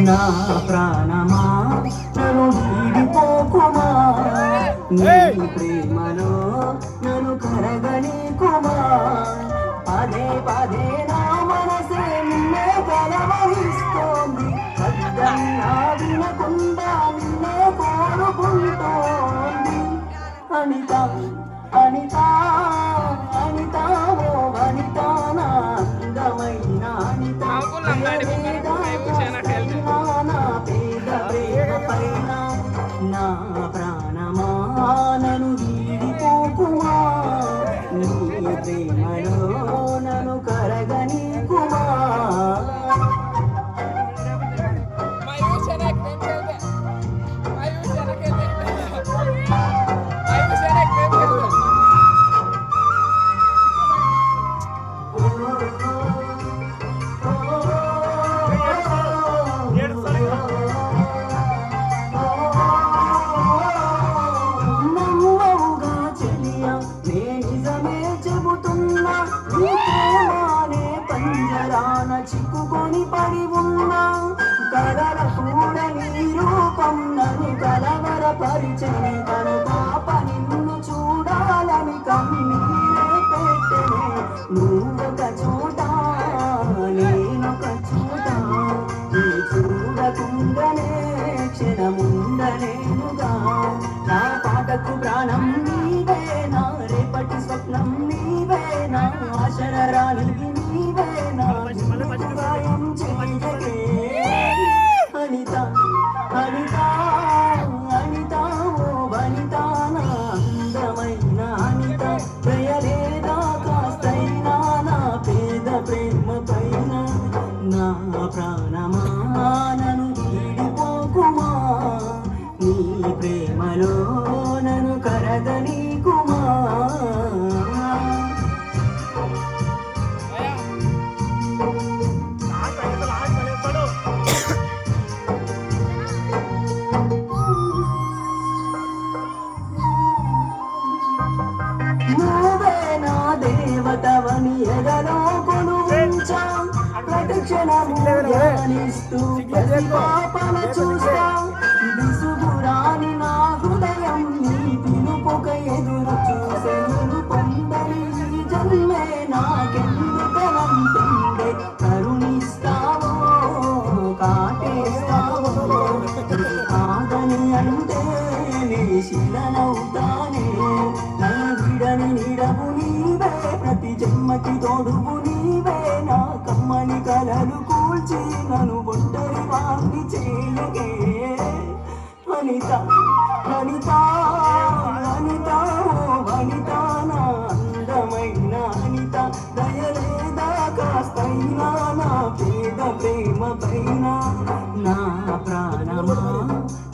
నా ప్రాణమా నన్ను వీడిపోకుమా, నీ ప్రేమలో నన్ను కరగనీకుమా. పదే పదే నా మనసే నిన్నే కలవరిస్తోంది, వద్దన్నా వినకుండా నిన్నే కోరుకుంటోంది. అనిత అనిత అనిత ఓ వనిత, నా అందమైన అనిత, నా పేద ప్రేమ పైన. నా ప్రాణమా నన్ను వీడిపోకుమా, నీ ప్రేమలో నన్ను కరగనీకుమా. చిక్కుకొని పడి ఉన్నా కలల కూడా నీ రూపం నన్ను కలవరపరిచని, తను పాప నిన్ను చూడాలని కన్నీరే పెట్టెనే. నువ్వొక చోట నేనొక చోట, నీ చూడకుండానే క్షణముండలేనుగా. నా పాటకు ప్రాణం నీవే, నా రేపటి స్వప్నం నీవే, నా ఆశల రాణివి నీవే, నా సాయం చేయగే. అనిత అనిత అనిత ఓ వనిత, నా అందమైన అనిత, దయలేదా కాస్తైనా నా పేద ప్రేమ పైన. నా ప్రాణమా నన్ను వీడిపోకుమా, నీ ప్రేమలో నన్ను కరగనీకుమా. నువ్వే నా దేవతవని ఎదలో కొలువుంచా, ప్రతి క్షణము ధ్యానిస్తూ ప్రతి పాపన చూస్తా. విసుగురాని నా హృదయం నీ పిలుపుక ఎదురు చూసే, నిన్ను పొందని ఈ జన్మే నాకెందుకనంటుండే. కరుణిస్తావో కాటేస్తావో, కాదని అంటే నీ శిలనవుతానే. విడని నిడవు నీవే, ప్రతి జన్మకి తోడువు నీవే, నా కమ్మని కలలు కూల్చి నన్ను ఒంటరి వాణ్ణి చేయగే. అనిత అనిత అనిత ఓ వనిత, నా అందమైన అనిత, దయలేదా కాస్తైనా నా పేద ప్రేమ పైన. నా ప్రాణమా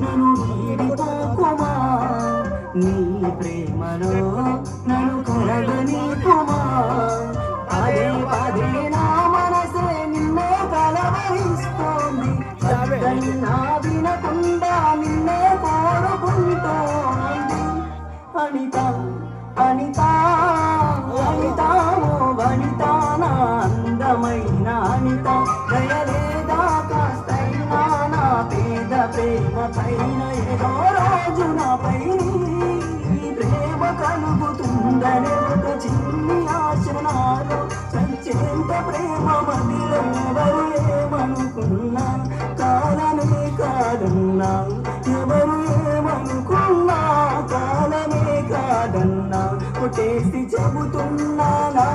నన్ను వీడిపోకుమా, నీ ప్రేమలో నన్ను కరగనీకుమా. పదే పదే నా మనసే నిన్నే కలవరిస్తోంది, వద్దన్నా వినకుండా నిన్నే కోరుకుంటోంది. అనిత అనిత అనిత ఓ వనిత, నా అందమైన అనిత, దయలేదా కాస్తైనా నా పేద ప్రేమ పైన. ఏదో రోజు నాపై ప్రేమ కలుగుతుందనే ఒక చిన్ని ఆశ నాలో, చచ్చేంత ప్రేమ మదిలో ఎవరు ఏమనుకున్నా, కాలమే కాదన్నా. ఎవరు ఏమనుకున్నా, కాలమే కాదన్నా. కొట్టేసి చెబుతున్నా నా